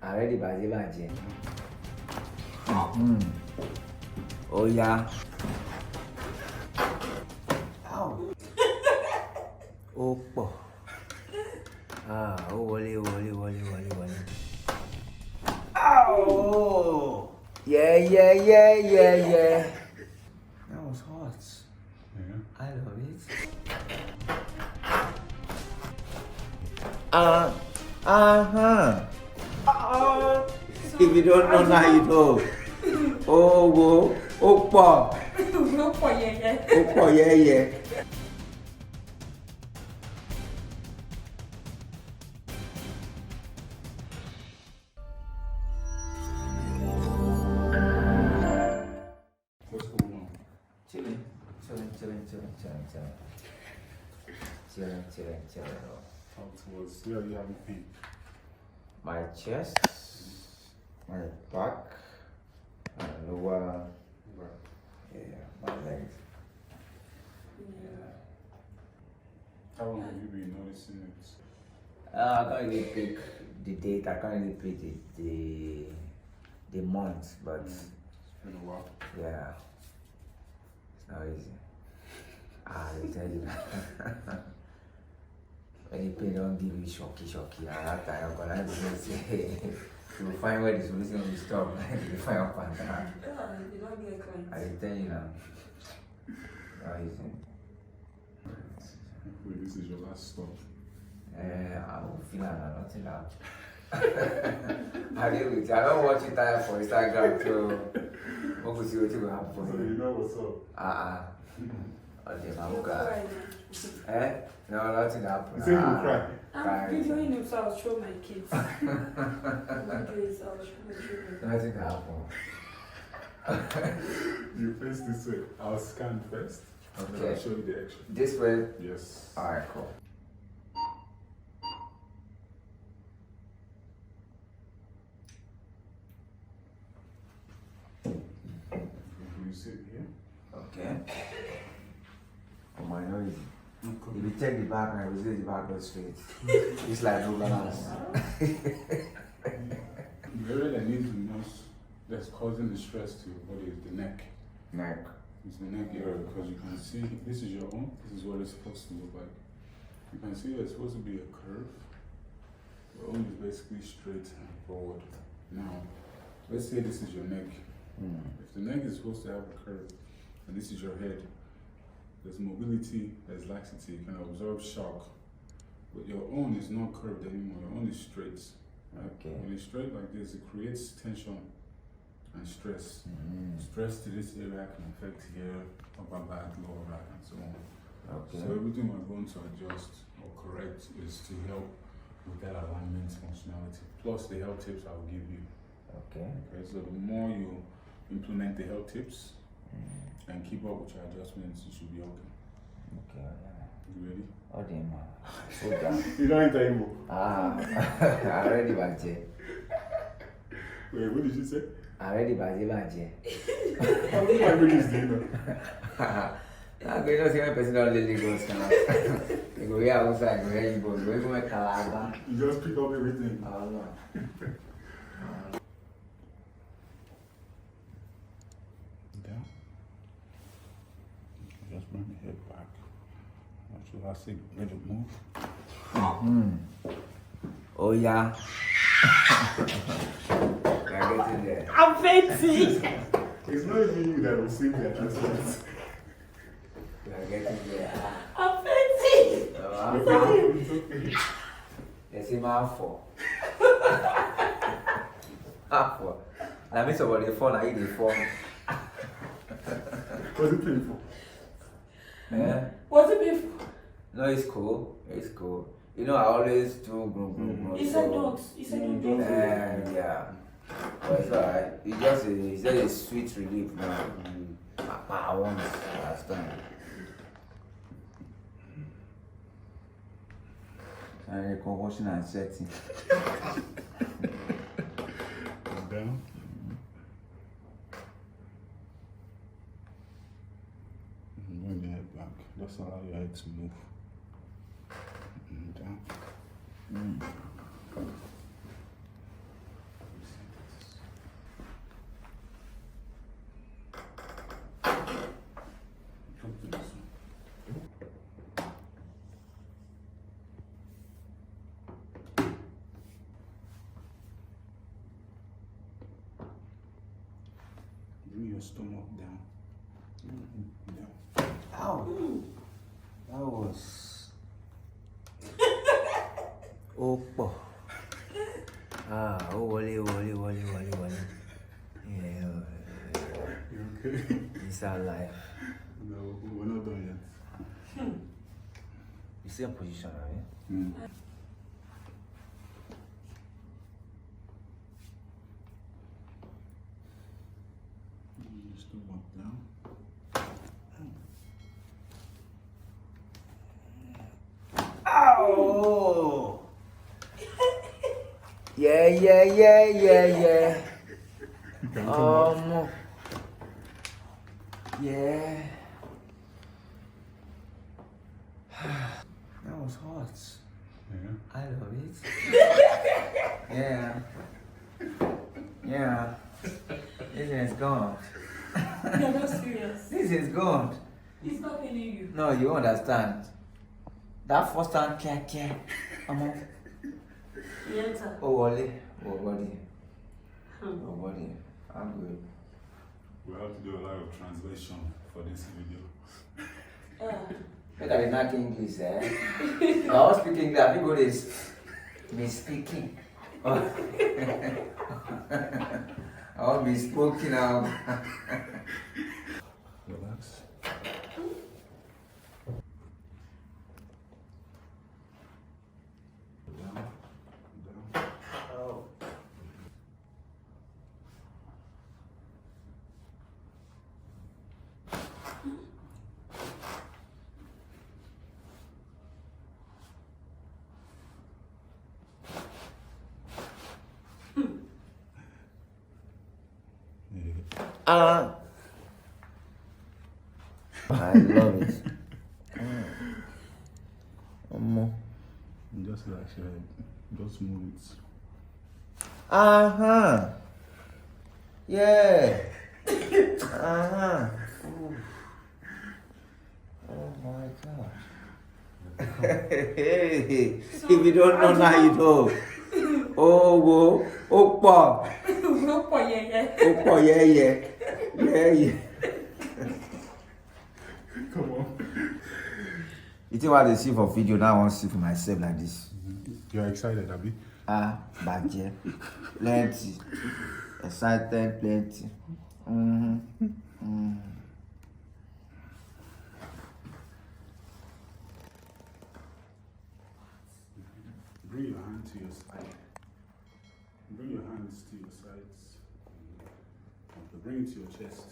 Already bàjẹ́. Oh yeah. Ow. Ó pọ̀. Ó wọlé. Ow. Yeah. That was hot. Yeah. I love it. If you don't know now, you know. Ó pọ̀. Yeah. What's going on? Chilling. Talk to us. Where you having pain? My chest, my back, my lower, my legs. How long have you been noticing it? I can't really pick the date. I can't really pick the month, but It's been a while. yeah, it's not easy. I tell you. When the pain don't give you shocky, and that time I'm gonna have to say, you will find where the solution will stop. You find out on that. I tell you now. Not easy. Wait, this is your last stop. I don't feel like nothing now. I deal with it. I don't watch it time for Instagram, so what could see what will happen for So me? you know what's up. Okay, my God. No, nothing happened. You say you will cry. I'm videoing him, so I'll show my kids. Nothing happened. You face this way. I'll scan first. Then Okay. I'll show you the action. This way? Yes. Alright, cool. Will you sit here? Okay. Oh my nose. Okay. If you check the back, I will see the back goes straight. It's like no balance. The area that needs the most, that's causing the stress to your body is the neck. Neck. It's the neck area because you can see this is your own. This is what it's supposed to look like. You can see there's supposed to be a curve. Your own is basically straight and forward. Now, let's say this is your neck. If the neck is supposed to have a curve and this is your head, there's mobility, there's laxity, you can absorb shock. But your own is not curved anymore, your own is straight. Right? Okay. When it's straight like this, it creates tension and stress. Stress to this area can affect here, upper back, lower back, and so on. Okay. So everything we're going to adjust or correct is to help with that alignment functionality. Plus the health tips I'll give you. Okay. Okay, so the more you implement the health tips and keep up with your adjustments, you should be okay. Okay, You ready? oh damn, man. So down. You don't enter Igbo. I already bàjẹ́. Wait, what did you say? Already bàjẹ́. How many languages do you know? I'm going to see my person on the Lagos now. You go here outside, go here Igbo, go even make Calabar. You just pick up everything. I don't know. Down. Just bring the head back. What should I say? Let it move. Oh yeah. We're getting there. I'm fainting. It's not even you that will see the adjustments. We're getting there. I'm fainting. It's okay. They say man for. For. That means about the phone, I eat the phone. Was it painful? Yeah. What's it before? No, it's cool. It's cool. You know, I always do groom. You said don't. You said don't. Yeah. But it's alright. It's just a sweet relief now. I want last time. And the convulsion and setting. Down. Bring the head back. Just allow your head to move. Down. your stomach down. Down. Ow. That was. Oppo. Wale. Yeah. You okay? It's our life. No, we're not done yet. You see a position, right? Mm. Your stomach down. Ow! Yeah. You can come up. Yeah. That was hot. Yeah. I love it. Yeah. This is gone. You're not serious. This is gone. He's not paying you. No, you understand. That first time, care. Yes. Oh, body. I'm good. We have to do a lot of translation for this video. But I did not English, I was speaking English. I think what is me speaking. I will be speaking now. Relax. Down. Oh. Yeah. I love it. Just relax your head. Just move it. Yeah. Ooh. Oh my God. Hey, if you don't know now, you know. Oppo, yeah. Come on. You think what I see for video now? I want to see for myself like this. You're excited, Abby? Badge. Plenty. Excited, plenty. Bring your hand to your side. Bring your hands to your sides. Okay, bring it to your chest.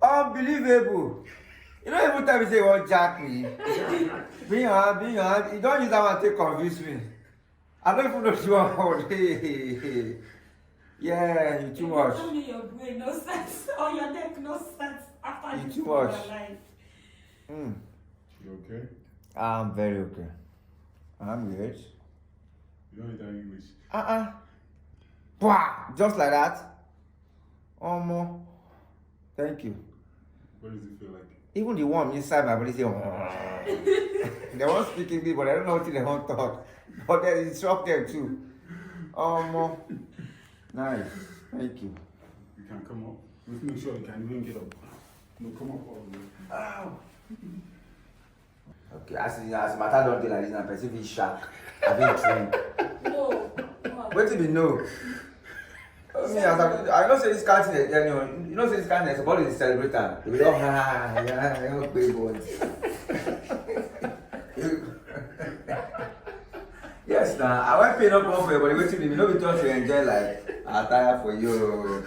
Unbelievable. You don't even tell me say you want jack me. Bring your hand. You don't use that one to confuse me. I don't even know what you want. Yeah, you too much. Tell me your brain no sense or your neck no sense after You you too took your much. life. You okay? I'm very okay. I'm good. You don't need that English. Wow, just like that. Thank you. What does it feel like? Even the one inside my body say, they won't speak English, but I don't know what they want to talk. But they instruct them too. Nice. Thank you. You can come up. Let's make sure you can even get up. No, come up all the way. Ow. Okay, as matter don't do like this, na person fit shark. I been trained. No. What did you know? I know say this kind of thing, you know say this kind of thing, somebody is celebrating. We don't big bones. Yes, now I won't pay no more for you, but wait till you know we just to enjoy like attire for you.